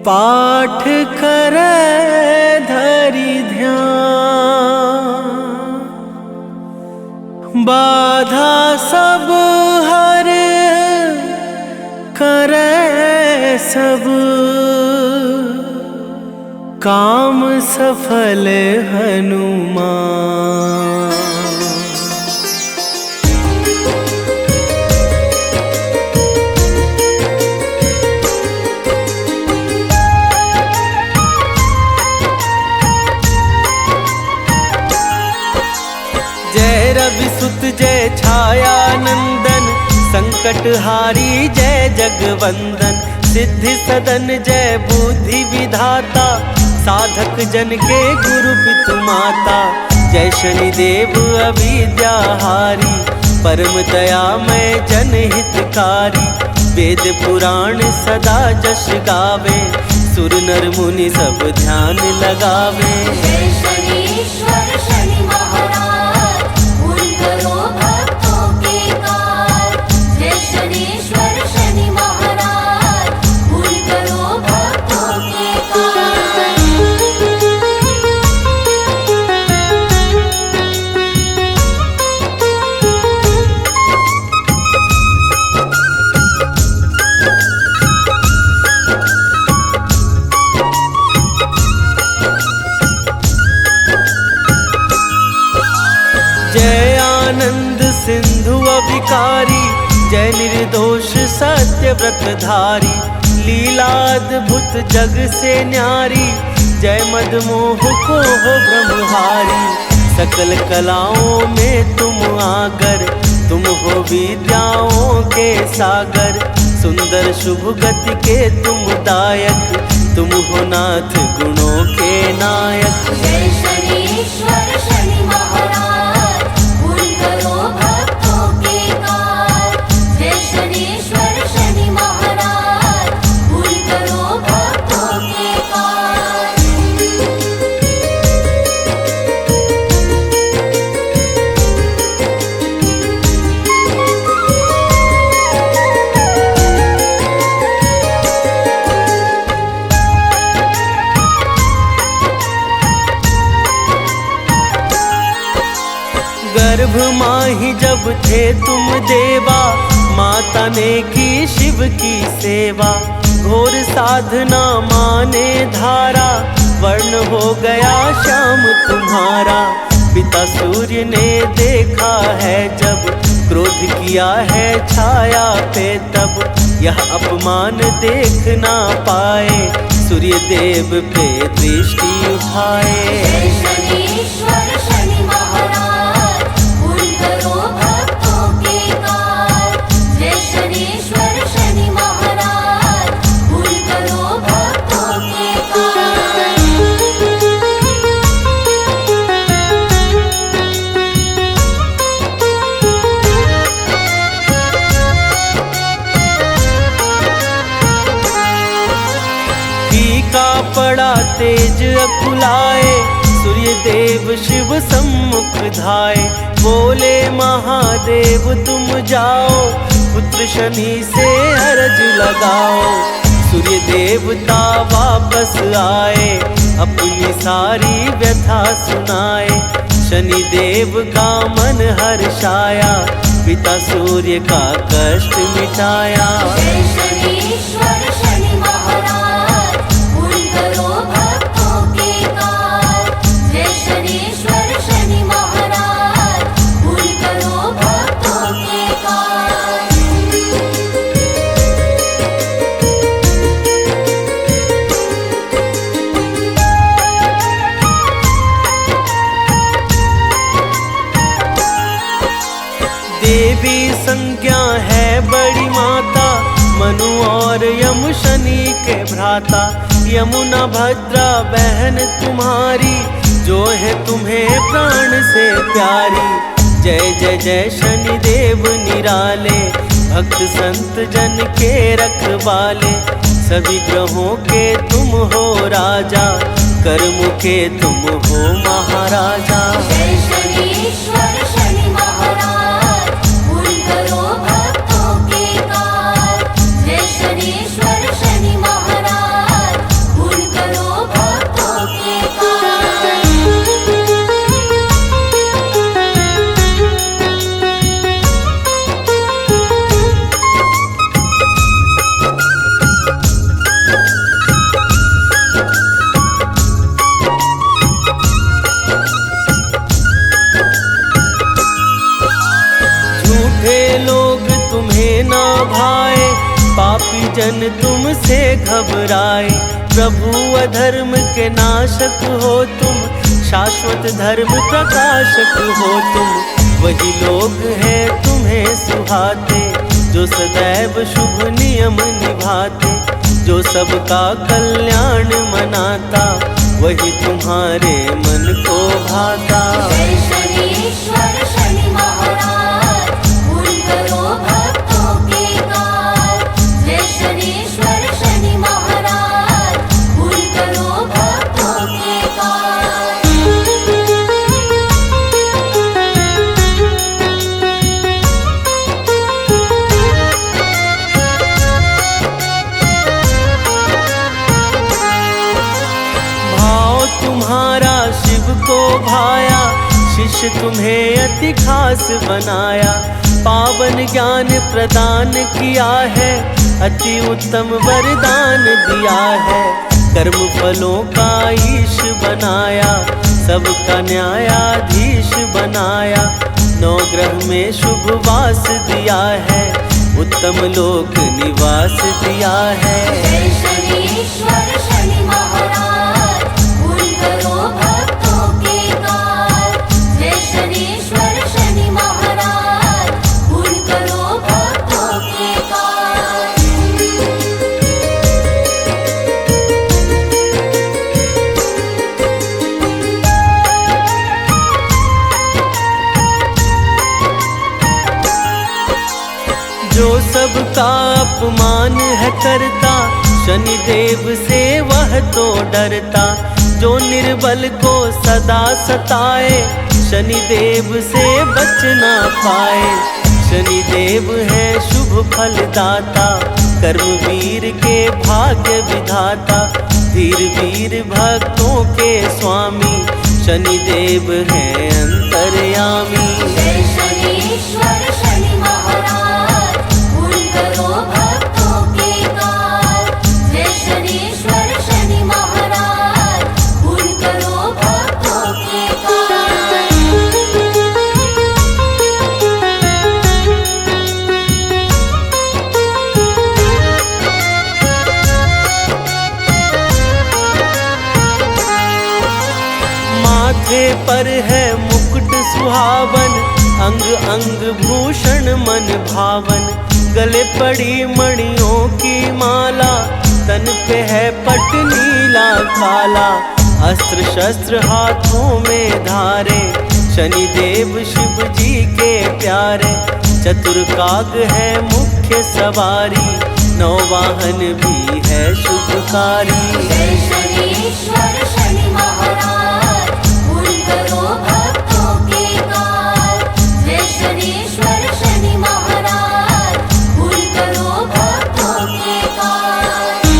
पाठ करे धरि ध्यान। बाधा सब हर करे सब, काम सफल हनुमान। जय रवि सुत जय छाया नंदन, संकट हारी जय जगवंदन। सिद्धि सदन जय बुद्धि विधाता, साधक जन के गुरु पितु माता। जय शनिदेव अविद्या हारी, परम दयामय जन हितकारी। वेद पुराण सदा जश गावे, सुर नर मुनि सब ध्यान लगावे। जय शनीश्वर शनि महाराज, पूर्ण करो भक्तों के काज। जय शनीश्वर शनि महाराज, पूर्ण करो भक्तों के काज। जय आनंद सिंधु अविकारी, जय निर्दोष सत्य व्रतधारी। लीलाद्भुत जग से न्यारी, जय मदमोह को हो ब्रह्महारी। सकल कलाओं में तुम आगर, तुम हो विद्याओं के सागर। सुंदर शुभ गति के तुम दायक, तुम हो नाथ गुणों के नायक। जय शनीश्वर शनि महाराज, गर्भ माही जब थे तुम देवा, माता ने की शिव की सेवा। घोर साधना माने धारा, वर्ण हो गया श्याम तुम्हारा। पिता सूर्य ने देखा है जब, क्रोध किया है छाया पे तब। यह अपमान देख ना पाए, सूर्य देव पे दृष्टि उठाए। जय शनीश्वर शनि महाराज, पूर्ण करो भक्तों के काज। जय शनीश्वर शनि महाराज, पूर्ण करो भक्तों के काज। फीका पड़ा तेज अकुलाए, सूर्य देव शिव सम्मुख धाये। बोले महादेव तुम जाओ, पुत्र शनि से अर्ज लगाओ। सूर्य देवता वापस आए, अपनी सारी व्यथा सुनाए। शनि देव का मन हर्षाया, पिता सूर्य का कष्ट मिटाया। जय शनीश्वर शनि महाराज, पूर्ण करो भक्तों के काज। जय शनीश्वर शनि महाराज, पूर्ण करो भक्तों के काज। देवी संज्ञा है बड़ी माता, मनु और यम शनि के भ्राता। यमुना भद्रा बहन तुम्हारी, जो है तुम्हें प्राण से प्यारी। जय जय जय शनि देव निराले, भक्त संत जन के रखवाले। सभी ग्रहों के तुम हो राजा, कर्म के तुम हो महाराजा। जय शनीश्वर शनि महाराज, पूर्ण करो भक्तों के काज। जय शनीश्वर शनि महाराज, पूर्ण करो भक्तों के काज। झूठे लोग तुम्हें ना भाए, पापी जन तुमसे घबराए। प्रभु अधर्म के नाशक हो तुम, शाश्वत धर्म प्रकाशक हो तुम। वही लोग हैं तुम्हें सुहाते, जो सदैव शुभ नियम निभाते। जो सबका कल्याण मनाता, वही तुम्हारे मन को भाता। जय शनीश्वर शनि महाराज, पूर्ण करो भक्तों के काज। जय शनीश्वर शनि महाराज, पूर्ण करो भक्तों के काज। भाव तुम्हारा शिव को भाया, शिष्य तुम्हें अति खास बनाया। पावन ज्ञान प्रदान किया है, अति उत्तम वरदान दिया है। कर्म फलों का ईश बनाया, सबका न्यायाधीश बनाया। नौ ग्रह में शुभ वास दिया है, उत्तम लोक निवास दिया है। जय शनीश्वर शनि महाराज, पूर्ण करो भक्तों के काज। जय शनीश्वर शनि महाराज, पूर्ण करो भक्तों के काज। जो सबका अपमान है करता, शनि देव से वह तो डरता। जो निर्बल को सदा सताए, शनि देव से बच ना पाए। शनि देव है शुभ फलदाता, कर्मवीर के भाग्य विधाता। धीर वीर भक्तों के स्वामी, शनिदेव हैं अंतर्यामी। जय शनीश्वर शनि महाराज, पूर्ण करो भक्तों के काज। जय शनीश्वर शनि महाराज, पूर्ण करो भक्तों के काज। माथे पर है मुकुट सुहावन, अंग अंग भूषण मन भावन। गले पड़ी मणियों की माला, तन पे है पट नीला काला। अस्त्र शस्त्र हाथों में धारे, शनिदेव शिव जी के प्यारे। चतुर काग है मुख्य सवारी, नौ वाहन भी है शुभकारी। जय शनीश्वर शनि महाराज, पूर्ण करो भक्तों के काज। जय शनीश्वर शनि महाराज, पूर्ण करो भक्तों के काज।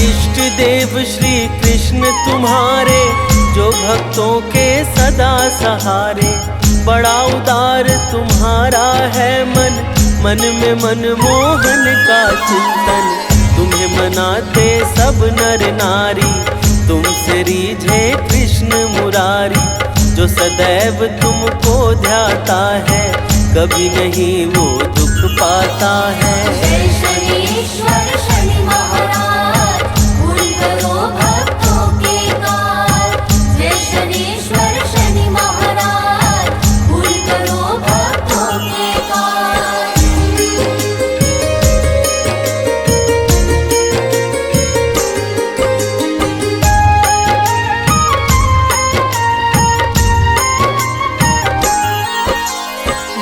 इष्ट देव श्री कृष्ण तुम्हारे, जो भक्तों के सदा सहारे। बड़ा उदार तुम्हारा है मन, मन में मनमोहन का चिंतन। तुम्हें मनाते सब नर नारी, तुमसे रीझे कृष्ण मुरारी। जो सदैव तुमको ध्याता है, कभी नहीं वो दुख पाता है। जय शनीश्वर शनि महाराज, पूर्ण करो भक्तों के काज। जय शनीश्वर शनि महाराज, पूर्ण करो भक्तों के काज।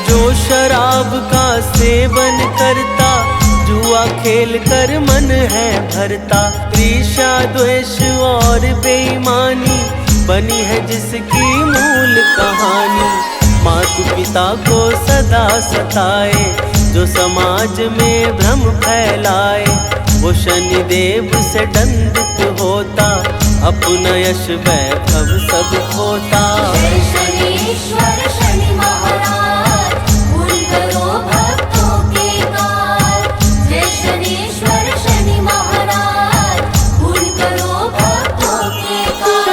जो शराब का सेवन करता, जुआ खेल कर मन है भरता। ईर्ष्या द्वेष और बेईमानी, बनी है जिसकी मूल कहानी। माता पिता को सदा सताए, जो समाज में भ्रम फैलाए। वो शनिदेव से दंडित होता, अपना यश वैभव सब खोता। जय शनीश्वर शनि महाराज, पूर्ण करो भक्तों के काज। जय शनीश्वर शनि महाराज, पूर्ण करो भक्तों के काज।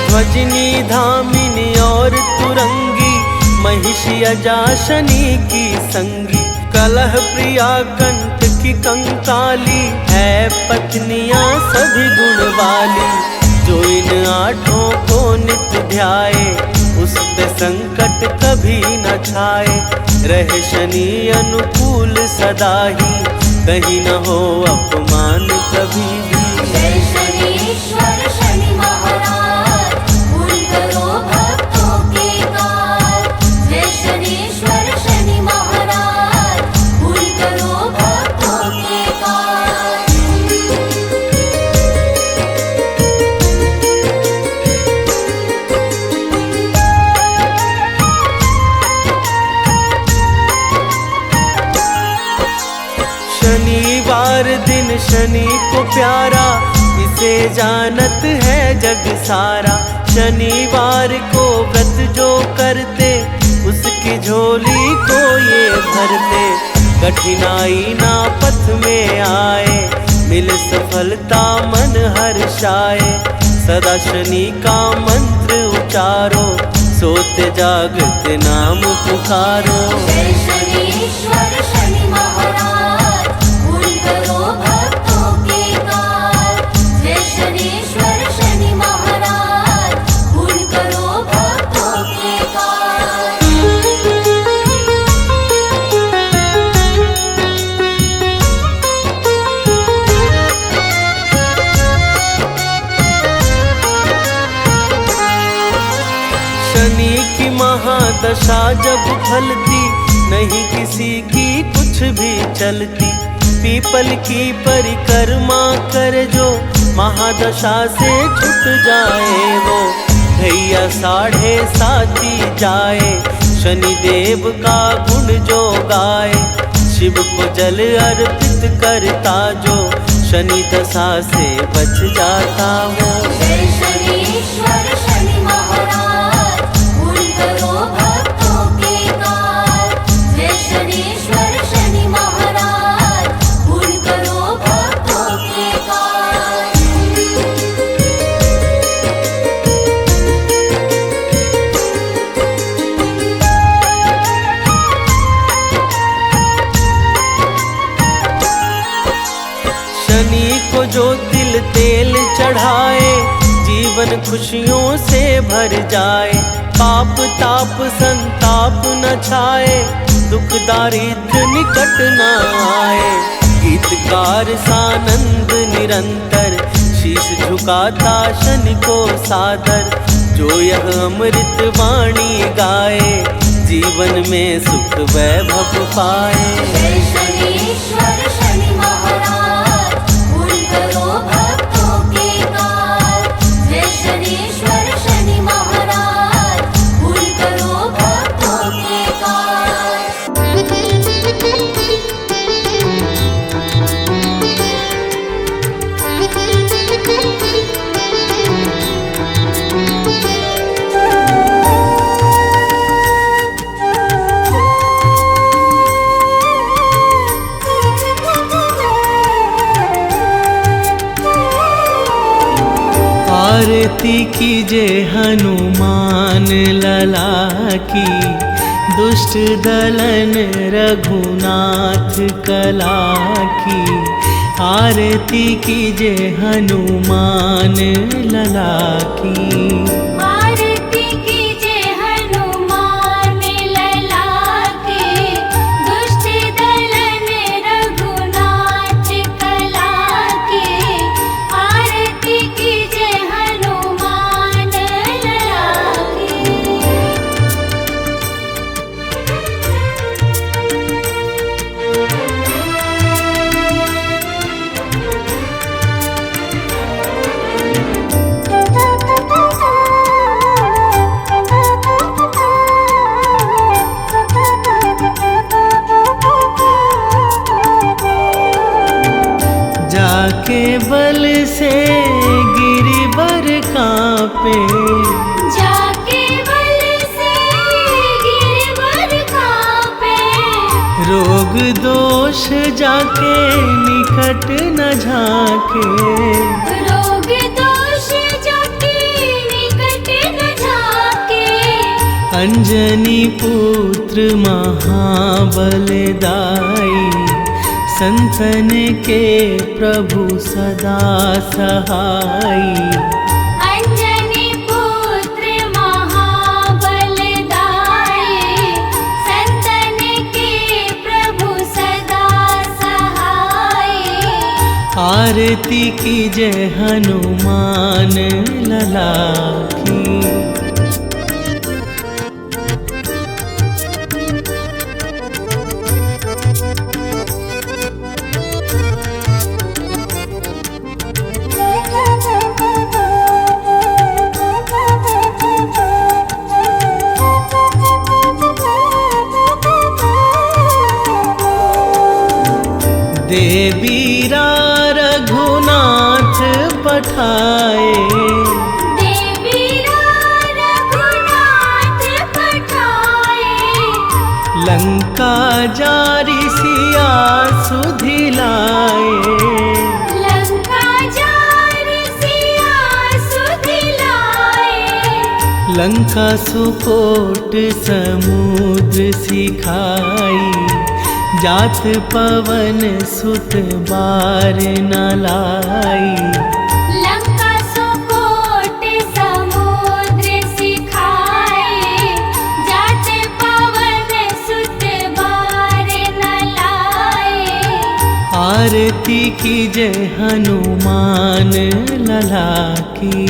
ध्वजिनी धामिनी और तुरंगी, महिषी अजा शनि की संगी। कलह प्रिया कंठ की कंकाली, है पत्नियां सभी गुण वाली। जो इन आठों को नित ध्याए, उस पे संकट कभी न छाए। रहे शनि अनुकूल सदा ही, कहीं न हो अपमान कभी भी। जय शनीश्वर शनि महाराज, पूर्ण करो भक्तों के काज। जय शनीश्वर शनि महाराज, पूर्ण करो भक्तों के काज। शनिवार दिन शनि को प्यारा, इसे जानत है जग सारा। शनिवार को व्रत जो करते, उसकी झोली को ये भरते। कठिनाई ना पथ में आए, मिले सफलता मन हर्षाए। सदा शनि का मंत्र उचारो, सोते जागते नाम पुकारो। जय शनीश्वर शनि महाराज, पूर्ण करो भक्तों के काज। जय शनीश्वर शनि महाराज, पूर्ण करो भक्तों के काज। शनि की महादशा जब फलती, नहीं किसी की कुछ भी चलती। पीपल की परिक्रमा कर जो महादशा से छूट जाए वो भैया 7.5 जाए। शनिदेव का गुण जो गाए शिव को जल अर्पित करता जो शनि दशा से बच जाता हो। जय शनीश्वर शनि महाराज पूर्ण करो भक्तों के काज। जय शनीश्वर शनि महाराज पूर्ण करो भक्तों के काज। शनि को जो तिल तेल चढ़ाए जीवन खुशियों से भर जाए। पाप ताप संताप न छाए दुख दारिद्र निकट न आए। गीतकार सानंद निरंतर शीश झुकाता शनि को सादर। जो यह अमृत वाणी गाए जीवन में सुख वैभव पाए। जय शनीश्वर शनि महाराज पूर्ण करो भक्तों के काज। जय शनीश्वर शनि महाराज पूर्ण करो भक्तों के आरती कीजे हनुमान लला की दुष्ट दलन रघुनाथ कला की। आरती कीजे हनुमान लला की। आरती कीजे हनुमान लला की दुष्ट दलन रघुनाथ कला की। आरती कीजे हनुमान लला की। जाके बल से गिरिवर कांपे। जाके बल से गिरवर कांपे। रोग दोष जाके निकट न झाके। रोग दोष जाके निकट न झाके। अंजनी पुत्र महाबलदाई संतन के प्रभु सदा सहाई। अंजनी पुत्र महाबलदाई संतन के प्रभु सदा सहाई। आरती कीजे हनुमान लला की। देवीरा रघुनाथ पठाए। देवीरा रघुनाथ पठाए। लंका जारी सिया सुधिलाए। लंका जारी सिया सुधिलाए। लंका सुकोट समुद्र सिखाई। जात पवन सुत बार न लाई। लंका सुकोट समुद्र सिखाए। जात पवन सुत बार न लाए। आरती कीजे हनुमान लला की।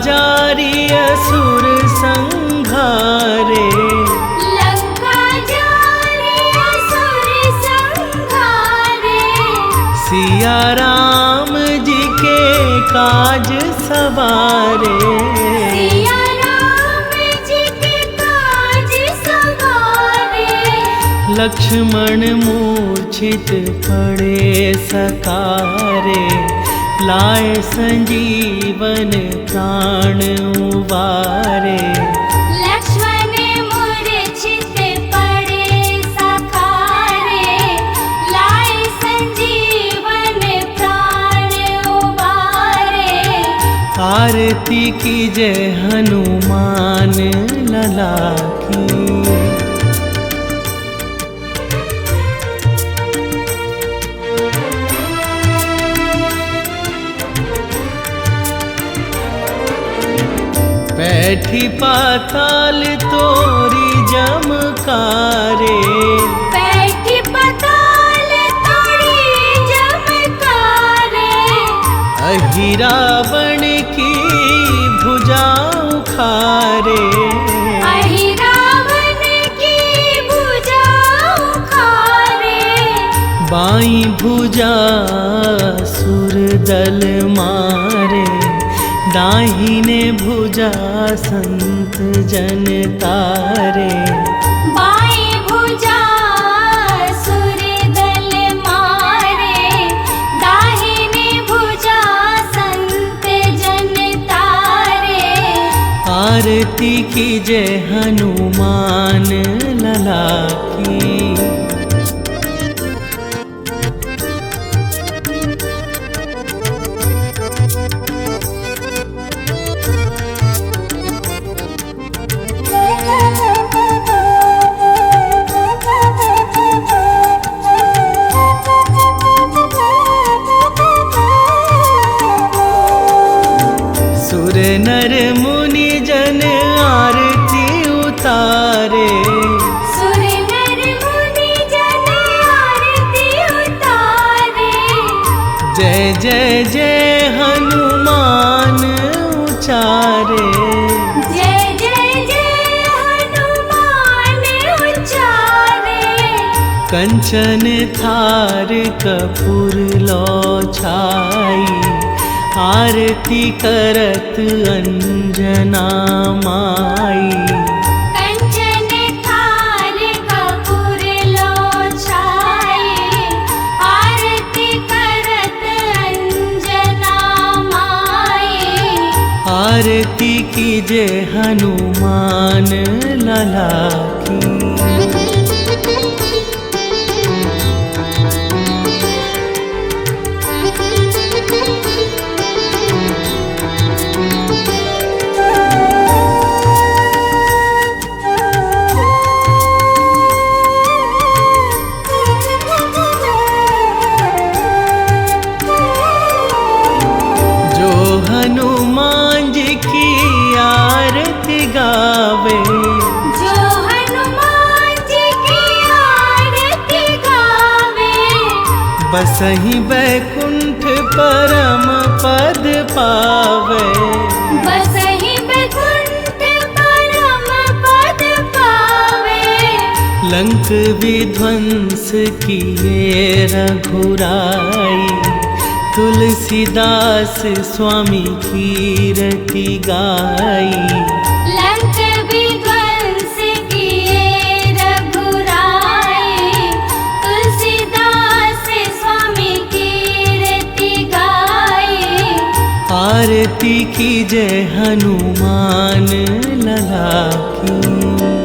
जारी असुर संघारे, लंका जारी असुर संघारे, सिया राम जी के काज सवारे, सिया राम जी के काज सवारे, लक्ष्मण मूर्छित पड़े सकारे, लाए संजीवन प्राण उबारे। लक्ष्मण मूर्छित पड़े सखारे, लाए संजीवन प्राण उबारे। आरती कीजय हनुमान लला की। बैठी पाताल तोरी जमकारे, बैठी पाताल तोरी जमकारे, अहि रावण की भुजा उखारे, अहि रावण की भुजा उखारे। बाई भुजा सुर दल मारे, दाहिने भुजा संत जन तारे। बाई भुजा सुर दल मारे, दाहिने भुजा संत जन तारे। आरती कीजय हनुमान लला की। सुर नर मुनि जन आरती उतारे, सुर नर मुनि जन आरती उतारे। जय जय जय हनुमान उचारे, जय जय जय हनुमान उचारे। कंचन थार कपूर लो छाई, आरती करत अंजना माई। कंचन थार कपूर लो छाई, आरती करत अंजना माई। आरती कीजय हनुमान लला की। हनुमान जी की आरती गावे, जो हनुमान जी की आरती गावे। बसहि बैकुंठ परम पद पावे, बसहि बैकुंठ परम पद पावे। लंक विध्वंस किए रघुराई, तुलसीदास स्वामी कीरति गाई। लंक विध्वंस किए रघुराई, तुलसीदास स्वामी कीरति गाई। आरती कीजय हनुमान लला की।